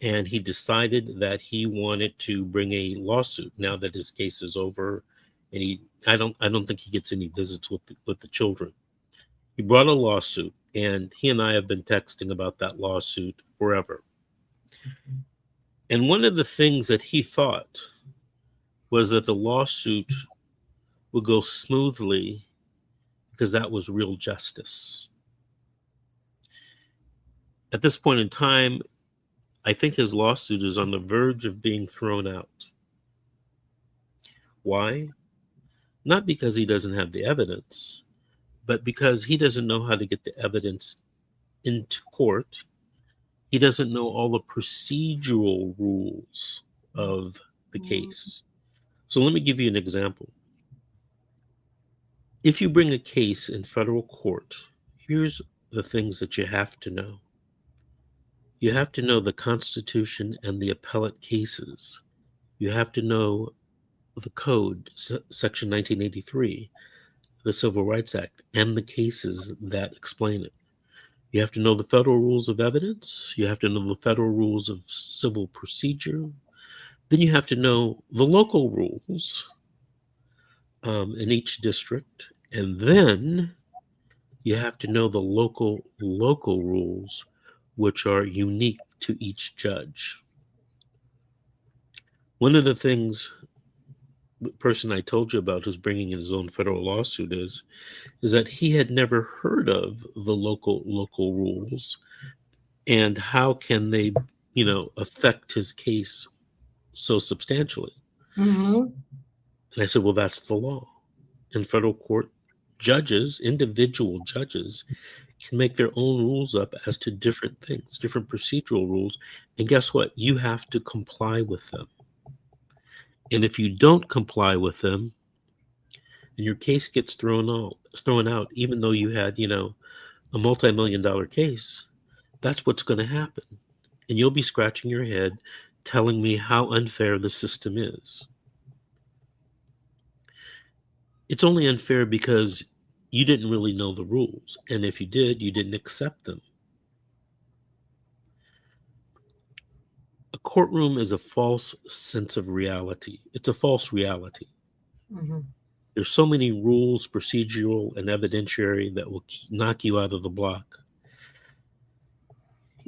And he decided that he wanted to bring a lawsuit now that his case is over. And I don't think he gets any visits with the children. He brought a lawsuit, and he and I have been texting about that lawsuit forever. And one of the things that he thought was that the lawsuit would go smoothly because that was real justice. At this point in time, I think his lawsuit is on the verge of being thrown out. Why? Not because he doesn't have the evidence, but because he doesn't know how to get the evidence into court. He doesn't know all the procedural rules of the case. So let me give you an example. If you bring a case in federal court, here's the things that you have to know. You have to know the Constitution and the appellate cases. You have to know the code, Section 1983, the Civil Rights Act, and the cases that explain it. You have to know the federal rules of evidence. You have to know the federal rules of civil procedure. Then you have to know the local rules in each district. And then you have to know the local rules, which are unique to each judge. One of the things the person I told you about who's bringing in his own federal lawsuit is that he had never heard of the local rules and how can they, affect his case so substantially. Mm-hmm. And I said, well, that's the law. In federal court, individual judges can make their own rules up as to different things, different procedural rules. And guess what? You have to comply with them. And if you don't comply with them, and your case gets thrown out, even though you had, a multi-million dollar case, that's what's going to happen. And you'll be scratching your head telling me how unfair the system is. It's only unfair because you didn't really know the rules. And if you did, you didn't accept them. A courtroom is a false sense of reality. It's a false reality. Hmm. There's so many rules, procedural and evidentiary, that will knock you out of the block.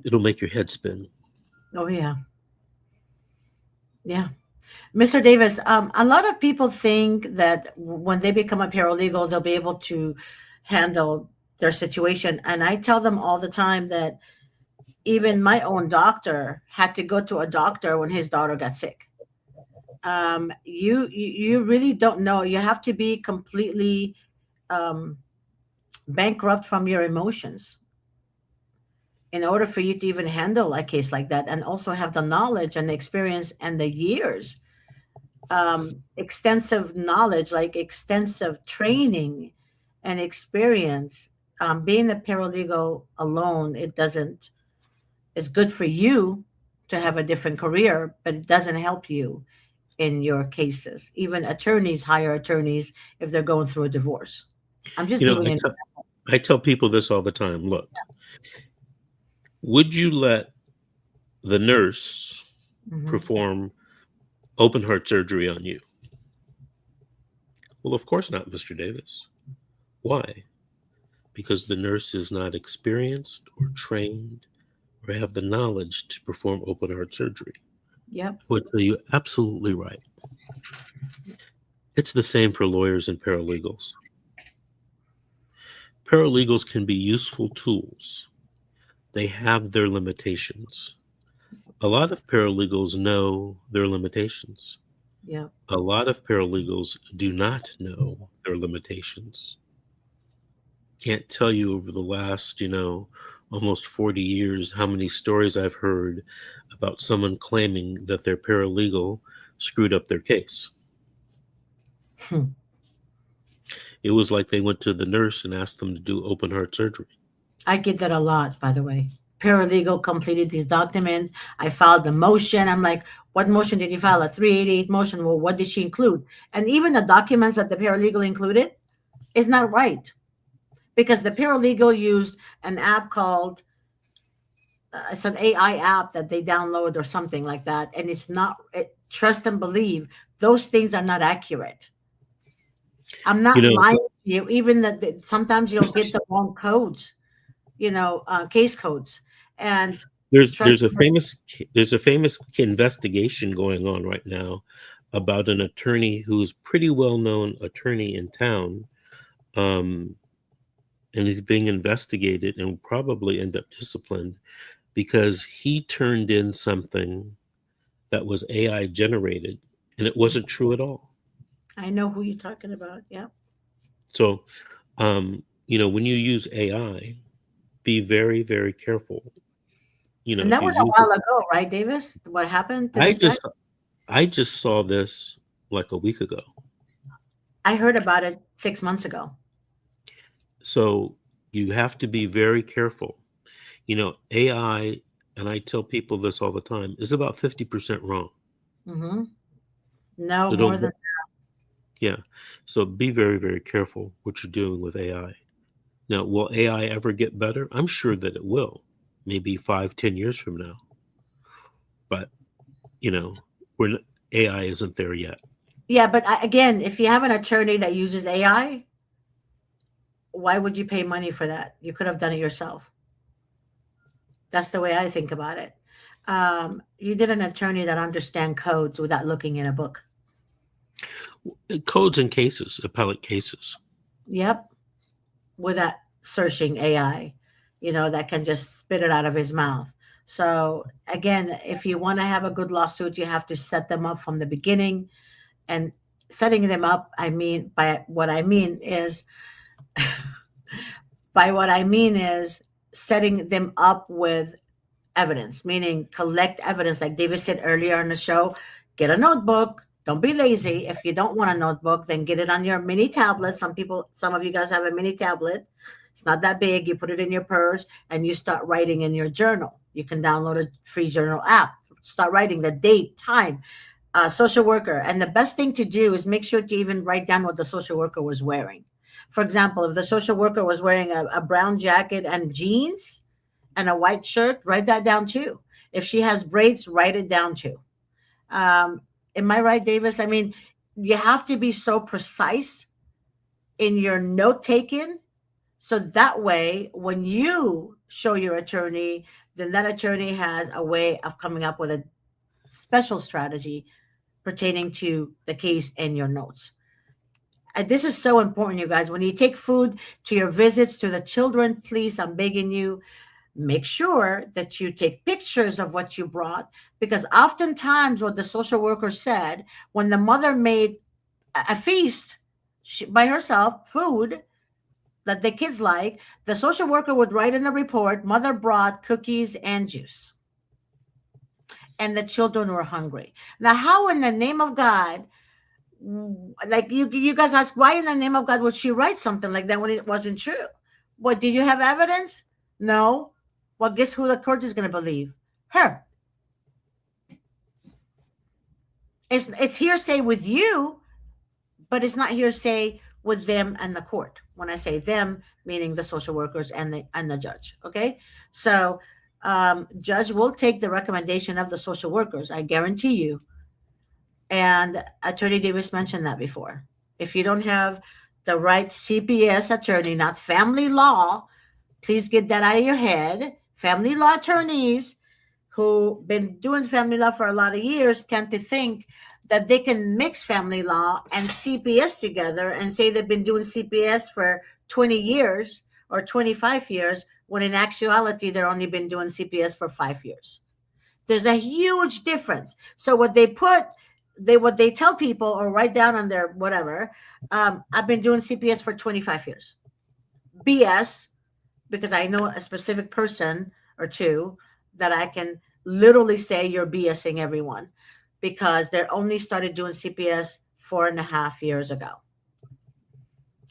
It'll make your head spin. Oh yeah, yeah. Mr. Davis, a lot of people think that when they become a paralegal, they'll be able to handle their situation. And I tell them all the time that even my own doctor had to go to a doctor when his daughter got sick. You really don't know. You have to be completely um, bankrupt from your emotions in order for you to even handle a case like that, and also have the knowledge and the experience and the years, extensive knowledge, like extensive training and experience. Being a paralegal alone, it doesn't, it's good for you to have a different career, but it doesn't help you in your cases. Even attorneys hire attorneys if they're going through a divorce. I'm just You know, giving I an tell, I tell people this all the time. Look, would you let the nurse Mhm. perform open heart surgery on you? Well, of course not, Mr. Davis. Why? Because the nurse is not experienced or trained or have the knowledge to perform open heart surgery. Yep. I would tell you absolutely right. It's the same for lawyers and paralegals. Paralegals can be useful tools. They have their limitations. A lot of paralegals know their limitations. Yep. A lot of paralegals do not know their limitations. Can't tell you over the last, almost 40 years how many stories I've heard about someone claiming that their paralegal screwed up their case. Hmm. It was like they went to the nurse and asked them to do open heart surgery. I get that a lot, by the way. Paralegal completed these documents. I filed the motion. I'm like, what motion did you file? A 388 motion. Well, what did she include? And even the documents that the paralegal included is not right, because the paralegal used an app called, it's an AI app that they download or something like that. And it's not, trust and believe, those things are not accurate. I'm You not know, lying to you. Even that sometimes you'll get the wrong codes, case codes. And there's trust there's a me, famous investigation going on right now about an attorney who's pretty well known attorney in town, um, and he's being investigated and will probably end up disciplined because he turned in something that was AI generated, and it wasn't true at all. I know who you're talking about. Yeah. So, when you use AI, be very, very careful. And If that you was a use it, while ago, right, Davis? What happened to I this guy? just, I just saw this like a week ago. I heard about it 6 months ago. So you have to be very careful. AI, and I tell people this all the time, is about 50% wrong. Hmm. No So more don't, than. yeah. So be very, very careful what you're doing with AI. Now, will AI ever get better? I'm sure that it will, maybe 5, 10 years from now. But, you know, we're not, AI isn't there yet. Yeah, but again, if you have an attorney that uses AI, why would you pay money for that? You could have done it yourself. That's the way I think about it. You did an attorney that understand codes without looking in a book. Codes and cases, appellate cases. Yep, without searching AI, that can just spit it out of his mouth. So again, if you want to have a good lawsuit, you have to set them up from the beginning. And setting them up, I mean, by what I mean is By what I mean is setting them up with evidence, meaning collect evidence. Like David said earlier in the show, get a notebook. Don't be lazy. If you don't want a notebook, then get it on your mini tablet. Some of you guys have a mini tablet. It's not that big. You put it in your purse and you start writing in your journal. You can download a free journal app. Start writing the date, time, social worker. And the best thing to do is make sure to even write down what the social worker was wearing. For example, if the social worker was wearing a brown jacket and jeans, and a white shirt, write that down too. If she has braids, write it down too. Um, am I right, Davis? I mean, you have to be so precise in your note taking. So that way, when you show your attorney, then that attorney has a way of coming up with a special strategy pertaining to the case and your notes. And this is so important, you guys. When you take food to your visits to the children, please, I'm begging you, make sure that you take pictures of what you brought, because oftentimes what the social worker said, when the mother made a feast by herself, food that the kids like, the social worker would write in the report, mother brought cookies and juice, and the children were hungry. Now, how in the name of God, like you guys ask, why in the name of God would she write something like that when it wasn't true? What, did you have evidence? No. Well, guess who the court is going to believe? Her. It's hearsay with you, but it's not hearsay with them and the court. When I say them, meaning the social workers and the judge. Okay, so judge will take the recommendation of the social workers. I guarantee you. And Attorney Davis mentioned that before. If you don't have the right CPS attorney, not family law, please get that out of your head. Family law attorneys who've been doing family law for a lot of years tend to think that they can mix family law and CPS together and say they've been doing CPS for 20 years or 25 years, when in actuality, they've only been doing CPS for 5 years. There's a huge difference. So what they tell people or write down on their whatever, I've been doing CPS for 25 years. BS, because I know a specific person or two that I can literally say you're BSing everyone, because they only started doing CPS 4.5 years ago.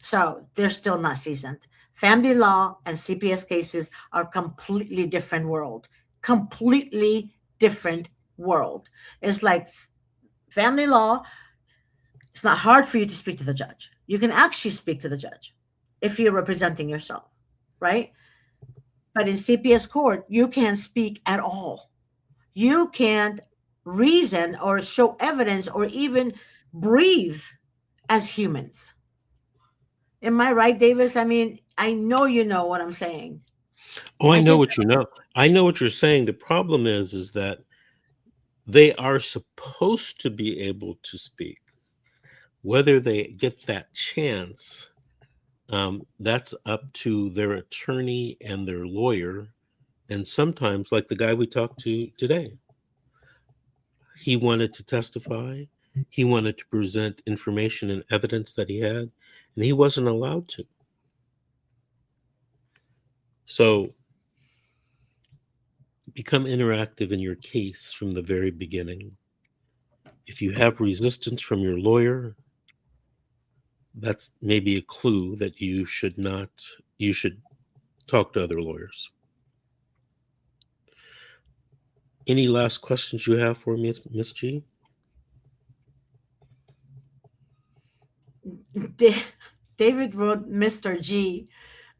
So they're still not seasoned. Family law and CPS cases are completely different world. Completely different world. It's like family law, it's not hard for you to speak to the judge. You can actually speak to the judge if you're representing yourself, right? But in CPS court, you can't speak at all. You can't reason or show evidence or even breathe as humans. Am I right, Davis? I mean, I know you know what I'm saying. Oh, I I know get what you know. I know what you're saying. The problem is that they are supposed to be able to speak. Whether they get that chance, that's up to their attorney and their lawyer. And sometimes, like the guy we talked to today, he wanted to testify. He wanted to present information and evidence that he had, and he wasn't allowed to. So become interactive in your case from the very beginning. If you have resistance from your lawyer, that's maybe a clue that you should talk to other lawyers. Any last questions you have for me, Miss G? David wrote Mr. G.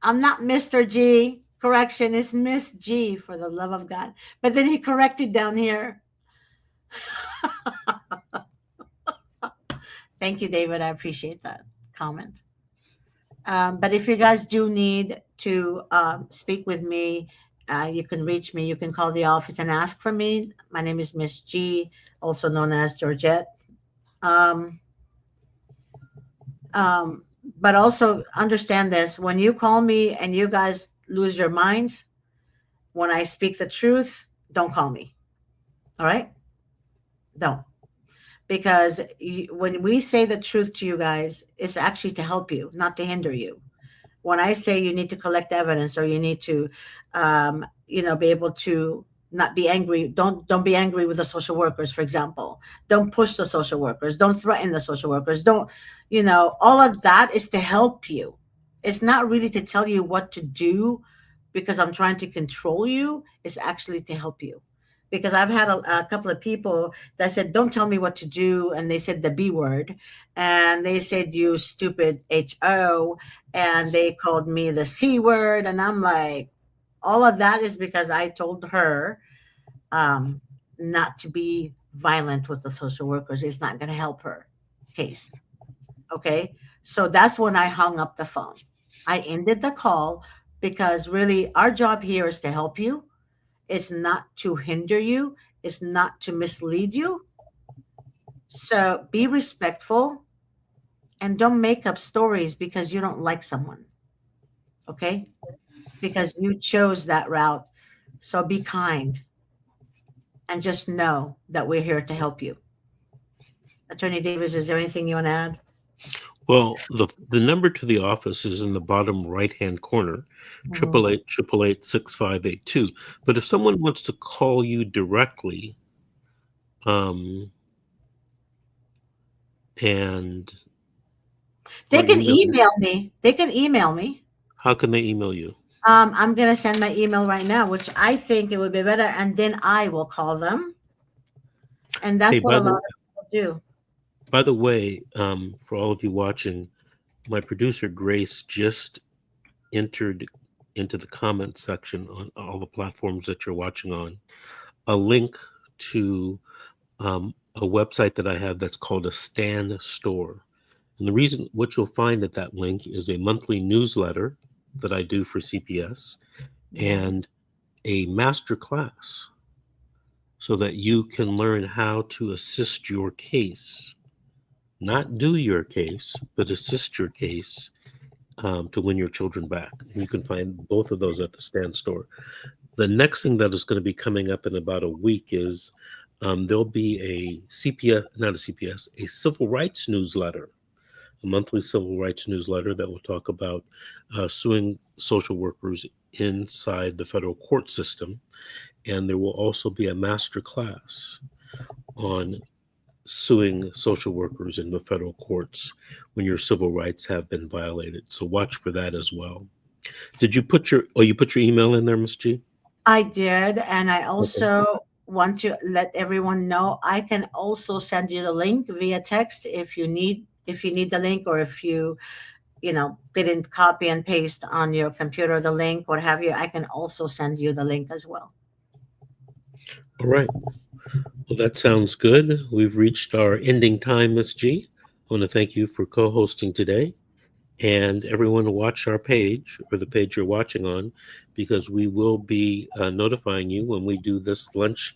I'm not Mr. G. Correction, it's Miss G, for the love of God. But then he corrected down here. Thank you, David. I appreciate that comment. But if you guys do need to speak with me, you can reach me. You can call the office and ask for me. My name is Miss G, also known as Georgette. Um, but also understand this: when you call me and you guys lose your minds, when I speak the truth, don't call me. All right? Don't. Because when we say the truth to you guys, it's actually to help you, not to hinder you. When I say you need to collect evidence, or you need to, be able to not be angry. Don't be angry with the social workers, for example. Don't push the social workers. Don't threaten the social workers. Don't, all of that is to help you. It's not really to tell you what to do because I'm trying to control you. It's actually to help you. Because I've had a couple of people that said, "Don't tell me what to do," and they said the B word, and they said, "You stupid HO," and they called me the C word, and I'm like, all of that is because I told her um, not to be violent with the social workers. It's not going to help her case. Okay. So that's when I hung up the phone. I ended the call because really our job here is to help you. It's not to hinder you, it's not to mislead you. So be respectful and don't make up stories because you don't like someone. Okay. Because you chose that route. So be kind and just know that we're here to help you. Attorney Davis, is there anything you want to add? Well, the number to the office is in the bottom right-hand corner, Mhm. 888-888-6582. But if someone wants to call you directly, and They or can email, email me. They can email me. how can they email you? I'm gonna send my email right now, which I think it would be better, and then I will call them, and that's Hey, what a lot of people do. by the way, for all of you watching, my producer Grace just entered into the comment section on all the platforms that you're watching on a link to a website that I have that's called a Stan Store. And the reason, what you'll find at that link is a monthly newsletter that I do for CPS Mhm. and a master class so that you can learn how to assist your case, not do your case, but assist your case to win your children back. And you can find both of those at the Stan Store. The next thing that is going to be coming up in about a week is there'll be a CPS, not a CPS, a civil rights newsletter, a monthly civil rights newsletter that will talk about suing social workers inside the federal court system. And there will also be a master class on suing social workers in the federal courts when your civil rights have been violated. So watch for that as well. Did you put you put your email in there, Ms. G? I did, and I Okay. also want to let everyone know I can also send you the link via text if you need the link, or if you didn't copy and paste on your computer the link, what have you. I can also send you the link as well. All right. Well, that sounds good. We've reached our ending time, Ms. G. I want to thank you for co-hosting today, and everyone watch our page, or the page you're watching on, because we will be notifying you when we do this lunch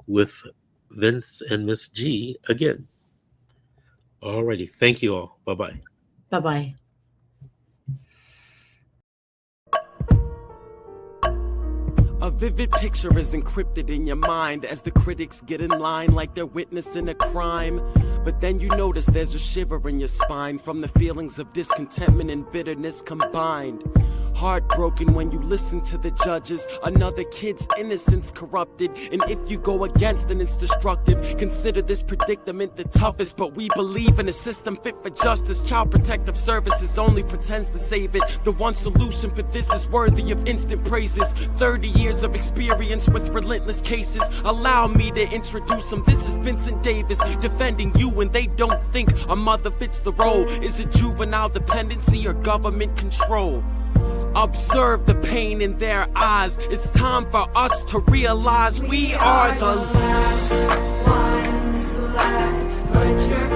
with Vince and Miss G again. All righty. Thank you all. Bye-bye. Bye bye. A vivid picture is encrypted in your mind as the critics get in line like they're witnessing a crime. But then you notice there's a shiver in your spine from the feelings of discontentment and bitterness combined. Heartbroken when you listen to the judges, another kid's innocence corrupted. And if you go against it, it's destructive. Consider this predicament the toughest, but we believe in a system fit for justice. Child Protective Services only pretends to save it. The one solution for this is worthy of instant praises. 30 years of experience with relentless cases. Allow me to introduce them. This is Vincent Davis, defending you when they don't think a mother fits the role. Is it juvenile dependency or government control? Observe the pain in their eyes. It's time for us to realize we are the last ones left. Put your